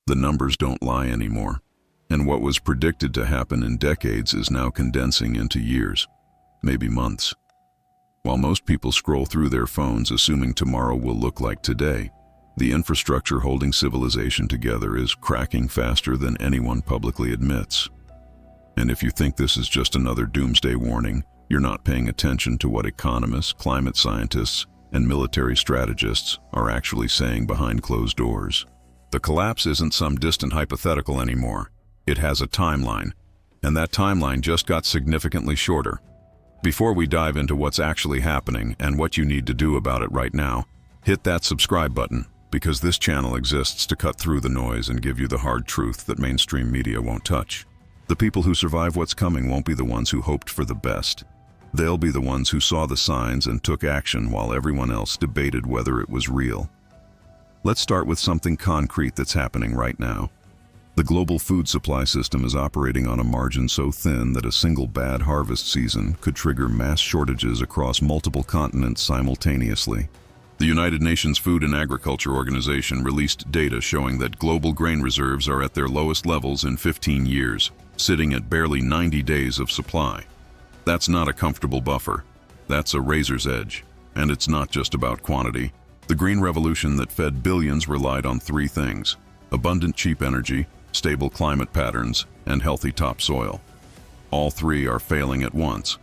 The numbers don't lie anymore. And what was predicted to happen in decades is now condensing into years, maybe months. While most people scroll through their phones assuming tomorrow will look like today, the infrastructure holding civilization together is cracking faster than anyone publicly admits. And if you think this is just another doomsday warning, you're not paying attention to what economists, climate scientists, and military strategists are actually saying behind closed doors. The collapse isn't some distant hypothetical anymore. It has a timeline, and that timeline just got significantly shorter. Before we dive into what's actually happening and what you need to do about it right now, hit that subscribe button, because this channel exists to cut through the noise and give you the hard truth that mainstream media won't touch. The people who survive what's coming won't be the ones who hoped for the best. They'll be the ones who saw the signs and took action while everyone else debated whether it was real. Let's start with something concrete that's happening right now. The global food supply system is operating on a margin so thin that a single bad harvest season could trigger mass shortages across multiple continents simultaneously. The United Nations Food and Agriculture Organization released data showing that global grain reserves are at their lowest levels in 15 years, sitting at barely 90 days of supply. That's not a comfortable buffer. That's a razor's edge. And it's not just about quantity. The green revolution that fed billions relied on three things: abundant cheap energy, stable climate patterns, and healthy topsoil. All three are failing at once.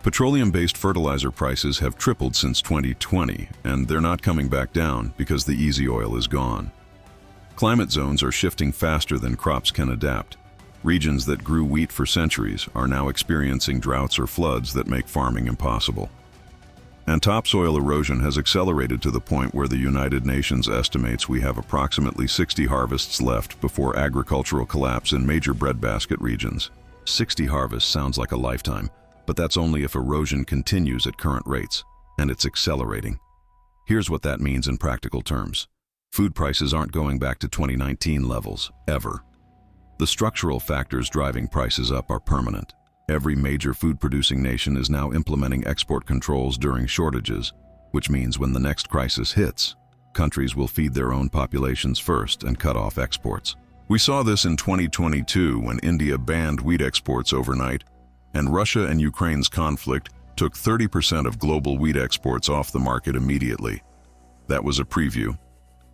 Petroleum-based fertilizer prices have tripled since 2020, and they're not coming back down because the easy oil is gone. Climate zones are shifting faster than crops can adapt. Regions that grew wheat for centuries are now experiencing droughts or floods that make farming impossible. And topsoil erosion has accelerated to the point where the United Nations estimates we have approximately 60 harvests left before agricultural collapse in major breadbasket regions. 60 harvests sounds like a lifetime, but that's only if erosion continues at current rates, and it's accelerating. Here's what that means in practical terms. Food prices aren't going back to 2019 levels, ever. The structural factors driving prices up are permanent. Every major food-producing nation is now implementing export controls during shortages, which means when the next crisis hits, countries will feed their own populations first and cut off exports. We saw this in 2022 when India banned wheat exports overnight, and Russia and Ukraine's conflict took 30% of global wheat exports off the market immediately. That was a preview.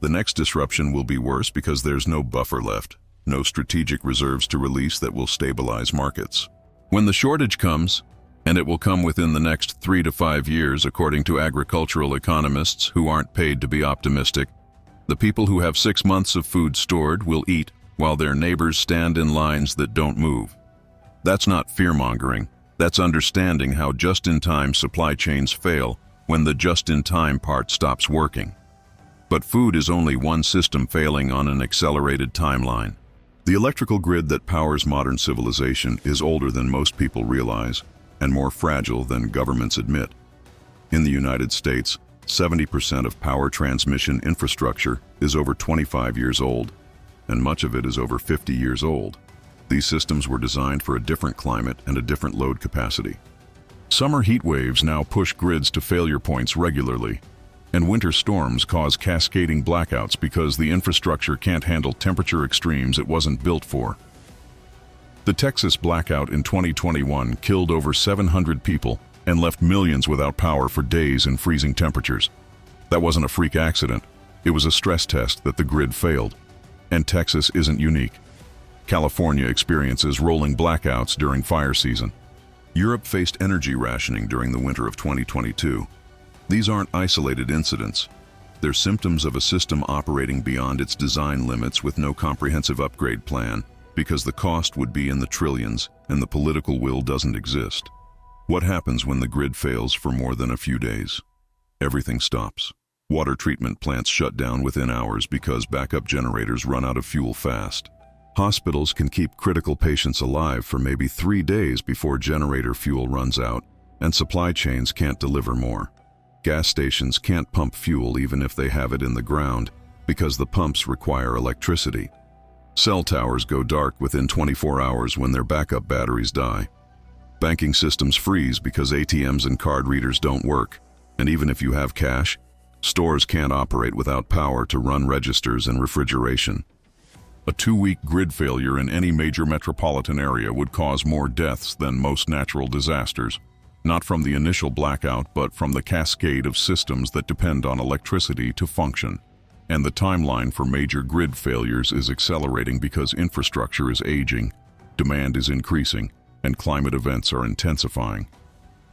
The next disruption will be worse because there's no buffer left, no strategic reserves to release that will stabilize markets. When the shortage comes, and it will come within the next 3 to 5 years according to agricultural economists who aren't paid to be optimistic, the people who have 6 months of food stored will eat while their neighbors stand in lines that don't move. That's not fear-mongering. That's understanding how just-in-time supply chains fail when the just-in-time part stops working. But food is only one system failing on an accelerated timeline. The electrical grid that powers modern civilization is older than most people realize and more fragile than governments admit. In the United States, 70% of power transmission infrastructure is over 25 years old, and much of it is over 50 years old. These systems were designed for a different climate and a different load capacity. Summer heat waves now push grids to failure points regularly, and winter storms cause cascading blackouts because the infrastructure can't handle temperature extremes it wasn't built for. The Texas blackout in 2021 killed over 700 people and left millions without power for days in freezing temperatures. That wasn't a freak accident. It was a stress test that the grid failed. And Texas isn't unique. California experiences rolling blackouts during fire season. Europe faced energy rationing during the winter of 2022. These aren't isolated incidents. They're symptoms of a system operating beyond its design limits with no comprehensive upgrade plan, because the cost would be in the trillions and the political will doesn't exist. What happens when the grid fails for more than a few days? Everything stops. Water treatment plants shut down within hours because backup generators run out of fuel fast. Hospitals can keep critical patients alive for maybe 3 days before generator fuel runs out, and supply chains can't deliver more. Gas stations can't pump fuel even if they have it in the ground, because the pumps require electricity. Cell towers go dark within 24 hours when their backup batteries die. Banking systems freeze because ATMs and card readers don't work, and even if you have cash, stores can't operate without power to run registers and refrigeration. A 2-week grid failure in any major metropolitan area would cause more deaths than most natural disasters, not from the initial blackout, but from the cascade of systems that depend on electricity to function. And the timeline for major grid failures is accelerating because infrastructure is aging, demand is increasing, and climate events are intensifying.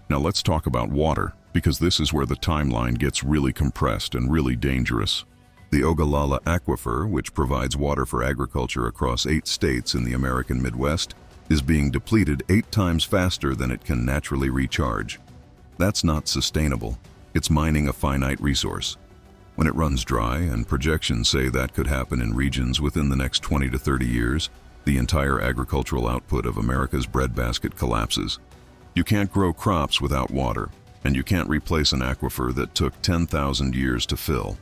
Now let's talk about water, because this is where the timeline gets really compressed and really dangerous. The Ogallala Aquifer, which provides water for agriculture across 8 states in the American Midwest, is being depleted 8 times faster than it can naturally recharge. That's not sustainable. It's mining a finite resource. When it runs dry, and projections say that could happen in regions within the next 20 to 30 years, the entire agricultural output of America's breadbasket collapses. You can't grow crops without water, and you can't replace an aquifer that took 10,000 years to fill.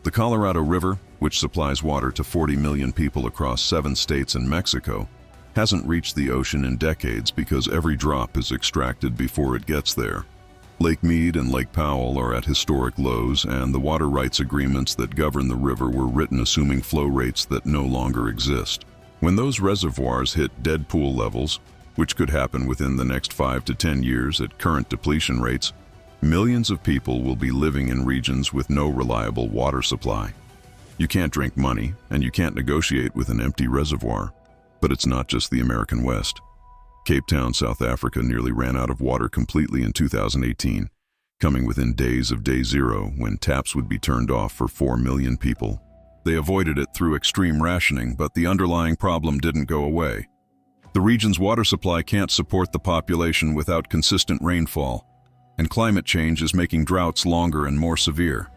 The Colorado River, which supplies water to 40 million people across 7 states and Mexico, hasn't reached the ocean in decades because every drop is extracted before it gets there. Lake Mead and Lake Powell are at historic lows, and the water rights agreements that govern the river were written assuming flow rates that no longer exist. When those reservoirs hit dead pool levels, which could happen within the next 5 to 10 years at current depletion rates, millions of people will be living in regions with no reliable water supply. You can't drink money, and you can't negotiate with an empty reservoir. But it's not just the American West. Cape Town, South Africa nearly ran out of water completely in 2018, coming within days of day zero when taps would be turned off for 4 million people. They avoided it through extreme rationing, but the underlying problem didn't go away. The region's water supply can't support the population without consistent rainfall, and climate change is making droughts longer and more severe.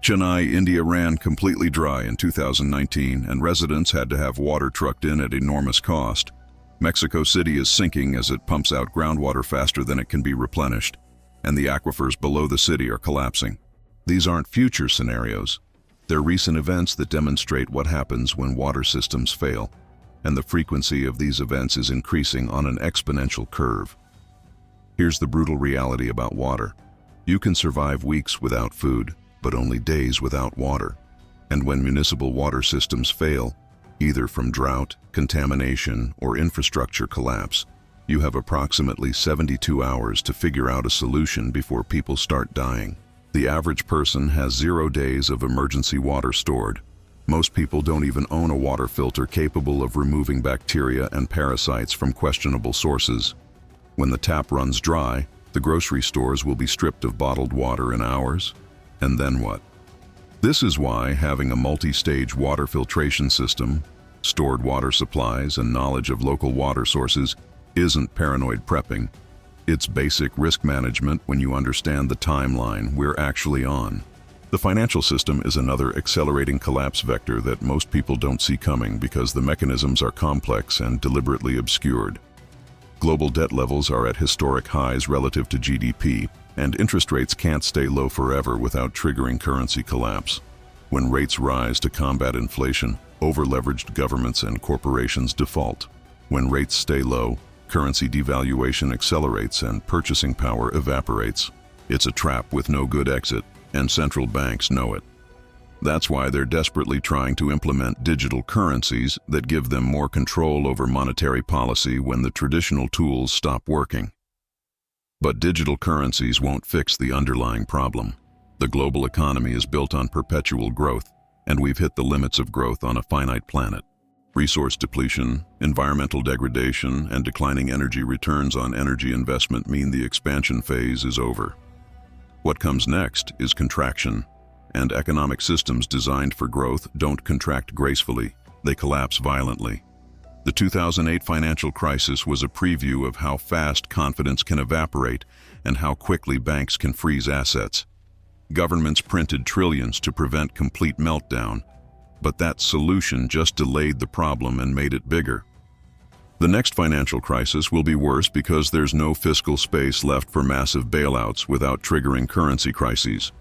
Chennai, India ran completely dry in 2019, and residents had to have water trucked in at enormous cost. Mexico City is sinking as it pumps out groundwater faster than it can be replenished, and the aquifers below the city are collapsing. These aren't future scenarios. They're recent events that demonstrate what happens when water systems fail, and the frequency of these events is increasing on an exponential curve. Here's the brutal reality about water. You can survive weeks without food, but only days without water. And when municipal water systems fail, either from drought, contamination, or infrastructure collapse, you have approximately 72 hours to figure out a solution before people start dying. The average person has 0 days of emergency water stored. Most people don't even own a water filter capable of removing bacteria and parasites from questionable sources. When the tap runs dry, the grocery stores will be stripped of bottled water in hours. And then what? This is why having a multi-stage water filtration system, stored water supplies, and knowledge of local water sources isn't paranoid prepping. It's basic risk management when you understand the timeline we're actually on. The financial system is another accelerating collapse vector that most people don't see coming because the mechanisms are complex and deliberately obscured. Global debt levels are at historic highs relative to GDP, and interest rates can't stay low forever without triggering currency collapse. When rates rise to combat inflation, over-leveraged governments and corporations default. When rates stay low, currency devaluation accelerates and purchasing power evaporates. It's a trap with no good exit, and central banks know it. That's why they're desperately trying to implement digital currencies that give them more control over monetary policy when the traditional tools stop working. But digital currencies won't fix the underlying problem. The global economy is built on perpetual growth, and we've hit the limits of growth on a finite planet. Resource depletion, environmental degradation, and declining energy returns on energy investment mean the expansion phase is over. What comes next is contraction, and economic systems designed for growth don't contract gracefully, they collapse violently. The 2008 financial crisis was a preview of how fast confidence can evaporate and how quickly banks can freeze assets. Governments printed trillions to prevent complete meltdown, but that solution just delayed the problem and made it bigger. The next financial crisis will be worse because there's no fiscal space left for massive bailouts without triggering currency crises.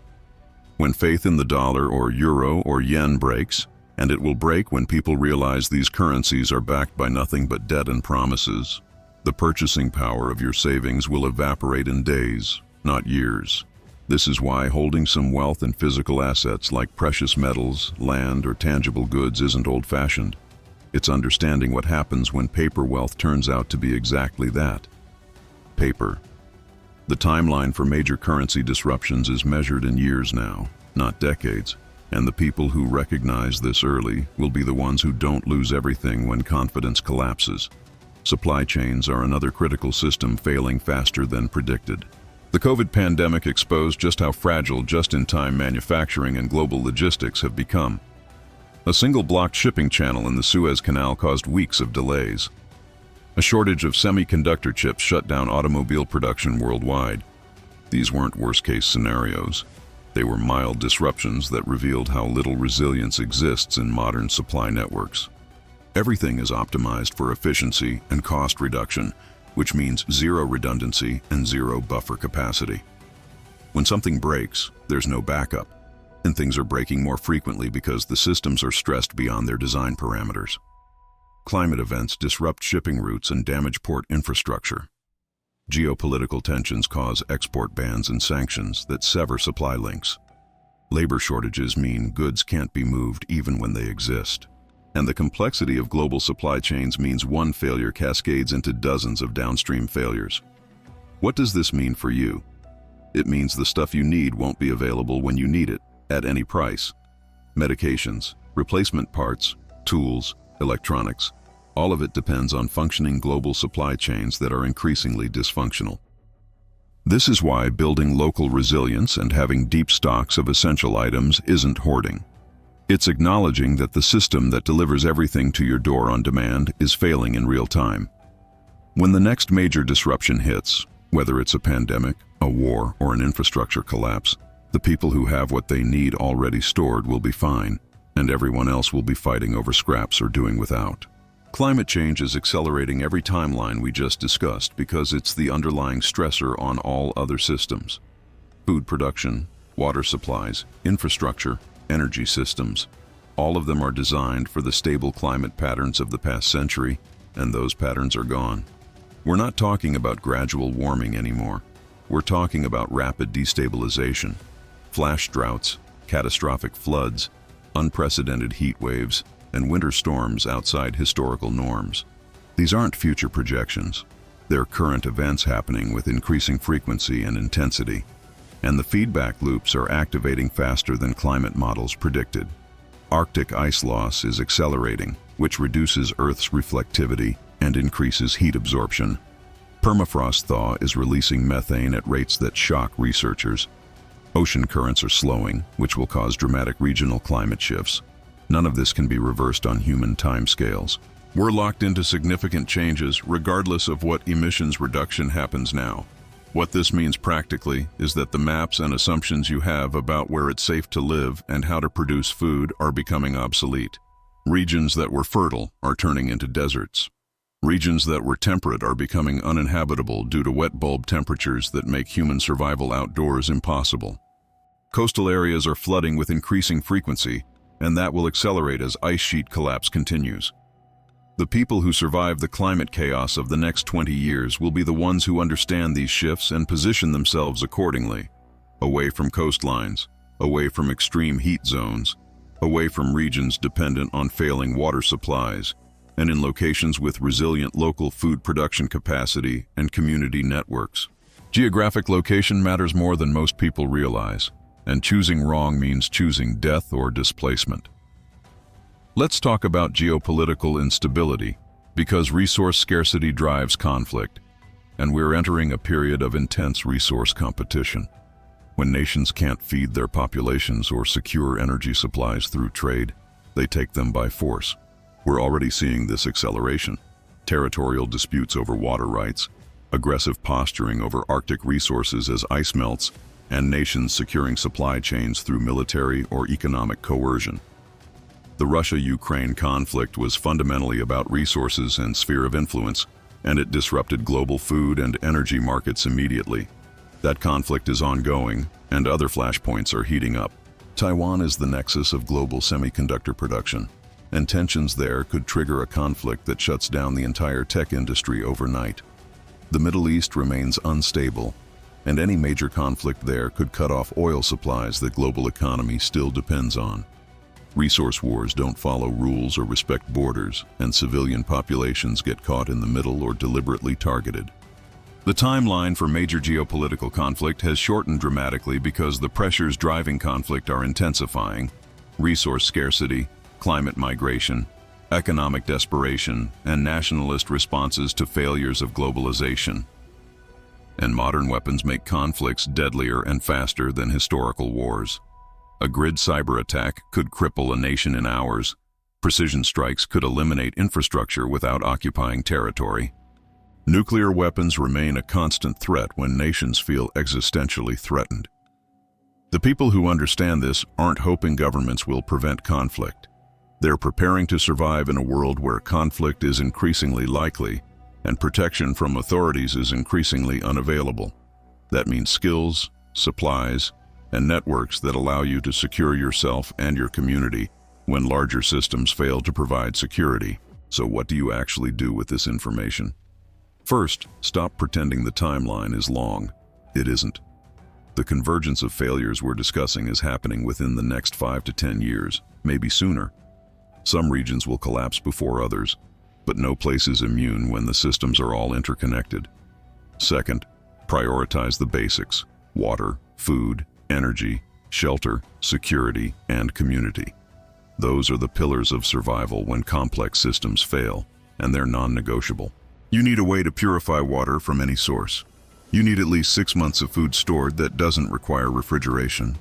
When faith in the dollar or euro or yen breaks, and it will break when people realize these currencies are backed by nothing but debt and promises, the purchasing power of your savings will evaporate in days, not years. This is why holding some wealth in physical assets like precious metals, land, or tangible goods isn't old-fashioned. It's understanding what happens when paper wealth turns out to be exactly that. Paper. The timeline for major currency disruptions is measured in years now, not decades, and the people who recognize this early will be the ones who don't lose everything when confidence collapses. Supply chains are another critical system failing faster than predicted. The COVID pandemic exposed just how fragile just-in-time manufacturing and global logistics have become. A single blocked shipping channel in the Suez Canal caused weeks of delays. A shortage of semiconductor chips shut down automobile production worldwide. These weren't worst-case scenarios. They were mild disruptions that revealed how little resilience exists in modern supply networks. Everything is optimized for efficiency and cost reduction, which means zero redundancy and zero buffer capacity. When something breaks, there's no backup, and things are breaking more frequently because the systems are stressed beyond their design parameters. Climate events disrupt shipping routes and damage port infrastructure. Geopolitical tensions cause export bans and sanctions that sever supply links. Labor shortages mean goods can't be moved even when they exist. And the complexity of global supply chains means one failure cascades into dozens of downstream failures. What does this mean for you? It means the stuff you need won't be available when you need it, at any price. Medications, replacement parts, tools, electronics, all of it depends on functioning global supply chains that are increasingly dysfunctional. This is why building local resilience and having deep stocks of essential items isn't hoarding. It's acknowledging that the system that delivers everything to your door on demand is failing in real time. When the next major disruption hits, whether it's a pandemic, a war, or an infrastructure collapse, the people who have what they need already stored will be fine, and everyone else will be fighting over scraps or doing without. Climate change is accelerating every timeline we just discussed because it's the underlying stressor on all other systems. Food production, water supplies, infrastructure, energy systems, all of them are designed for the stable climate patterns of the past century, and those patterns are gone. We're not talking about gradual warming anymore. We're talking about rapid destabilization, flash droughts, catastrophic floods, unprecedented heat waves, and winter storms outside historical norms. These aren't future projections. They're current events happening with increasing frequency and intensity, and the feedback loops are activating faster than climate models predicted. Arctic ice loss is accelerating, which reduces Earth's reflectivity and increases heat absorption. Permafrost thaw is releasing methane at rates that shock researchers. Ocean currents are slowing, which will cause dramatic regional climate shifts. None of this can be reversed on human timescales. We're locked into significant changes regardless of what emissions reduction happens now. What this means practically is that the maps and assumptions you have about where it's safe to live and how to produce food are becoming obsolete. Regions that were fertile are turning into deserts. Regions that were temperate are becoming uninhabitable due to wet bulb temperatures that make human survival outdoors impossible. Coastal areas are flooding with increasing frequency, and that will accelerate as ice sheet collapse continues. The people who survive the climate chaos of the next 20 years will be the ones who understand these shifts and position themselves accordingly, away from coastlines, away from extreme heat zones, away from regions dependent on failing water supplies, and in locations with resilient local food production capacity and community networks. Geographic location matters more than most people realize, and choosing wrong means choosing death or displacement. Let's talk about geopolitical instability, because resource scarcity drives conflict, and we're entering a period of intense resource competition. When nations can't feed their populations or secure energy supplies through trade, they take them by force. We're already seeing this acceleration. Territorial disputes over water rights, aggressive posturing over Arctic resources as ice melts, and nations securing supply chains through military or economic coercion. The Russia-Ukraine conflict was fundamentally about resources and sphere of influence, and it disrupted global food and energy markets immediately. That conflict is ongoing, and other flashpoints are heating up. Taiwan is the nexus of global semiconductor production, and tensions there could trigger a conflict that shuts down the entire tech industry overnight. The Middle East remains unstable, and any major conflict there could cut off oil supplies the global economy still depends on. Resource wars don't follow rules or respect borders, and civilian populations get caught in the middle or deliberately targeted. The timeline for major geopolitical conflict has shortened dramatically because the pressures driving conflict are intensifying: resource scarcity, climate migration, economic desperation, and nationalist responses to failures of globalization. And modern weapons make conflicts deadlier and faster than historical wars. A grid cyber attack could cripple a nation in hours. Precision strikes could eliminate infrastructure without occupying territory. Nuclear weapons remain a constant threat when nations feel existentially threatened. The people who understand this aren't hoping governments will prevent conflict. They're preparing to survive in a world where conflict is increasingly likely and protection from authorities is increasingly unavailable. That means skills, supplies, and networks that allow you to secure yourself and your community when larger systems fail to provide security. So what do you actually do with this information? First, stop pretending the timeline is long. It isn't. The convergence of failures we're discussing is happening within the next 5 to 10 years, maybe sooner. Some regions will collapse before others, but no place is immune when the systems are all interconnected. Second, prioritize the basics: water, food, energy, shelter, security, and community. Those are the pillars of survival when complex systems fail, and they're non-negotiable. You need a way to purify water from any source. You need at least 6 months of food stored that doesn't require refrigeration.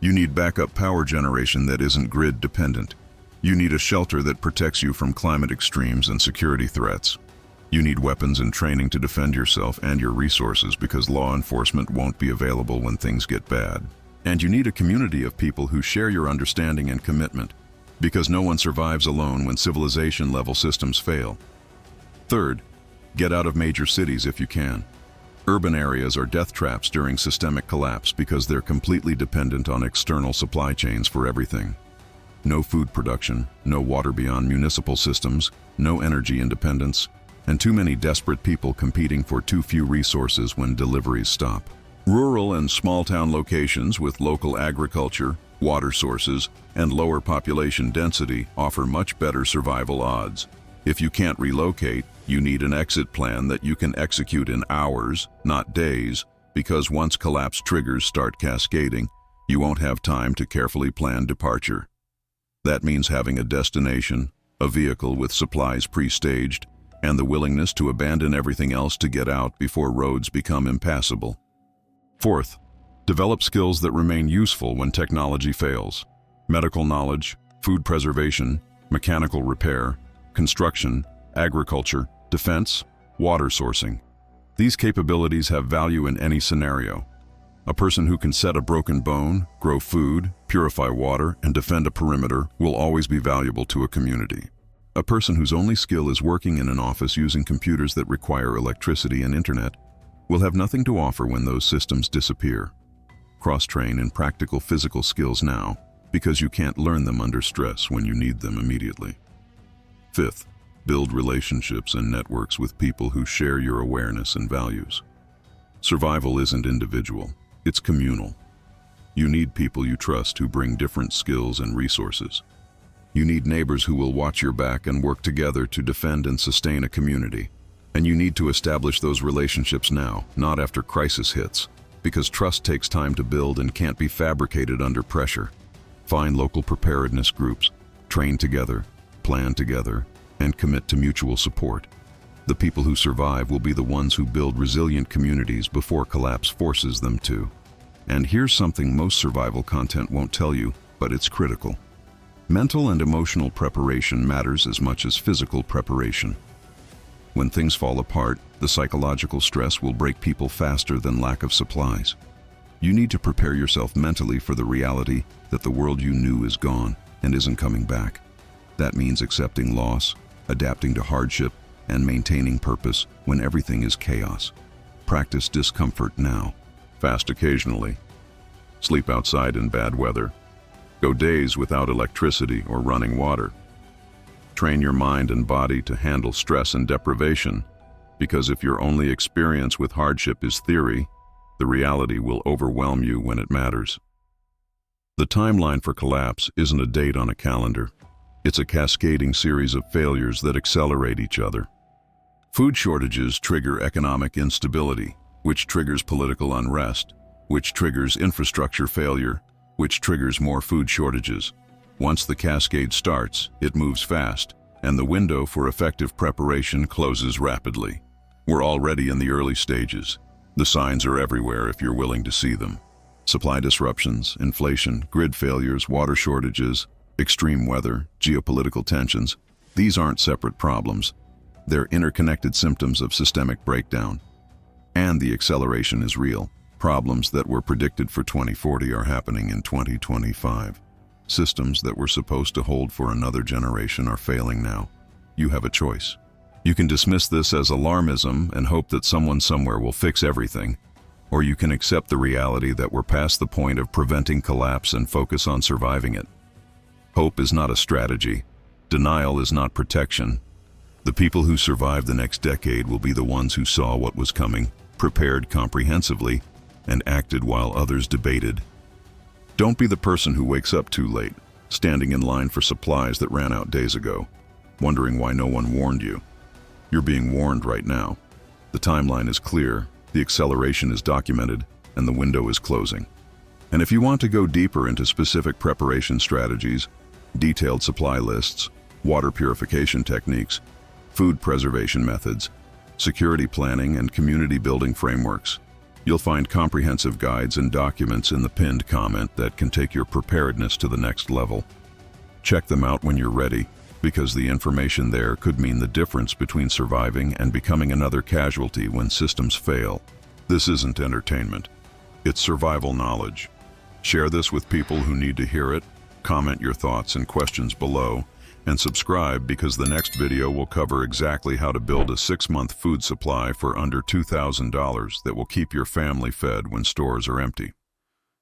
You need backup power generation that isn't grid dependent. You need a shelter that protects you from climate extremes and security threats. You need weapons and training to defend yourself and your resources because law enforcement won't be available when things get bad. And you need a community of people who share your understanding and commitment, because no one survives alone when civilization-level systems fail. Third, get out of major cities if you can. Urban areas are death traps during systemic collapse because they're completely dependent on external supply chains for everything. No food production, no water beyond municipal systems, no energy independence, and too many desperate people competing for too few resources when deliveries stop. Rural and small-town locations with local agriculture, water sources, and lower population density offer much better survival odds. If you can't relocate, you need an exit plan that you can execute in hours, not days, because once collapse triggers start cascading, you won't have time to carefully plan departure. That means having a destination, a vehicle with supplies pre-staged, and the willingness to abandon everything else to get out before roads become impassable. Fourth, develop skills that remain useful when technology fails. Medical knowledge, food preservation, mechanical repair, construction, agriculture, defense, water sourcing. These capabilities have value in any scenario. A person who can set a broken bone, grow food, purify water, and defend a perimeter will always be valuable to a community. A person whose only skill is working in an office using computers that require electricity and internet will have nothing to offer when those systems disappear. Cross-train in practical physical skills now, because you can't learn them under stress when you need them immediately. Fifth, build relationships and networks with people who share your awareness and values. Survival isn't individual, it's communal. You need people you trust who bring different skills and resources. You need neighbors who will watch your back and work together to defend and sustain a community. And you need to establish those relationships now, not after crisis hits, because trust takes time to build and can't be fabricated under pressure. Find local preparedness groups, train together, plan together, and commit to mutual support. The people who survive will be the ones who build resilient communities before collapse forces them to. And here's something most survival content won't tell you, but it's critical. Mental and emotional preparation matters as much as physical preparation. When things fall apart, the psychological stress will break people faster than lack of supplies. You need to prepare yourself mentally for the reality that the world you knew is gone and isn't coming back. That means accepting loss, adapting to hardship, and maintaining purpose when everything is chaos. Practice discomfort now. Fast occasionally. Sleep outside in bad weather. Go days without electricity or running water. Train your mind and body to handle stress and deprivation, because if your only experience with hardship is theory, The reality will overwhelm you when it matters. The timeline for collapse isn't a date on a calendar. It's a cascading series of failures that accelerate each other. Food shortages trigger economic instability, which triggers political unrest, which triggers infrastructure failure, which triggers more food shortages. Once the cascade starts, it moves fast, and the window for effective preparation closes rapidly. We're already in the early stages. The signs are everywhere if you're willing to see them. Supply disruptions, inflation, grid failures, water shortages, extreme weather, geopolitical tensions. These aren't separate problems. They're interconnected symptoms of systemic breakdown. And the acceleration is real. Problems that were predicted for 2040 are happening in 2025. Systems that were supposed to hold for another generation are failing now. You have a choice. You can dismiss this as alarmism and hope that someone somewhere will fix everything, or you can accept the reality that we're past the point of preventing collapse and focus on surviving it. Hope is not a strategy. Denial is not protection. The people who survive the next decade will be the ones who saw what was coming, prepared comprehensively, and acted while others debated. Don't be the person who wakes up too late, standing in line for supplies that ran out days ago, wondering why no one warned you. You're being warned right now. The timeline is clear, the acceleration is documented, and the window is closing. And if you want to go deeper into specific preparation strategies, detailed supply lists, water purification techniques, food preservation methods, security planning, and community building frameworks, you'll find comprehensive guides and documents in the pinned comment that can take your preparedness to the next level. Check them out when you're ready, because the information there could mean the difference between surviving and becoming another casualty when systems fail. This isn't entertainment. It's survival knowledge. Share this with people who need to hear it, comment your thoughts and questions below, and subscribe because the next video will cover exactly how to build a 6-month food supply for under $2,000 that will keep your family fed when stores are empty.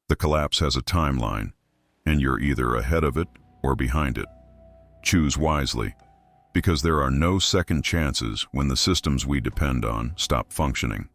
The collapse has a timeline, and you're either ahead of it or behind it. Choose wisely, because there are no second chances when the systems we depend on stop functioning.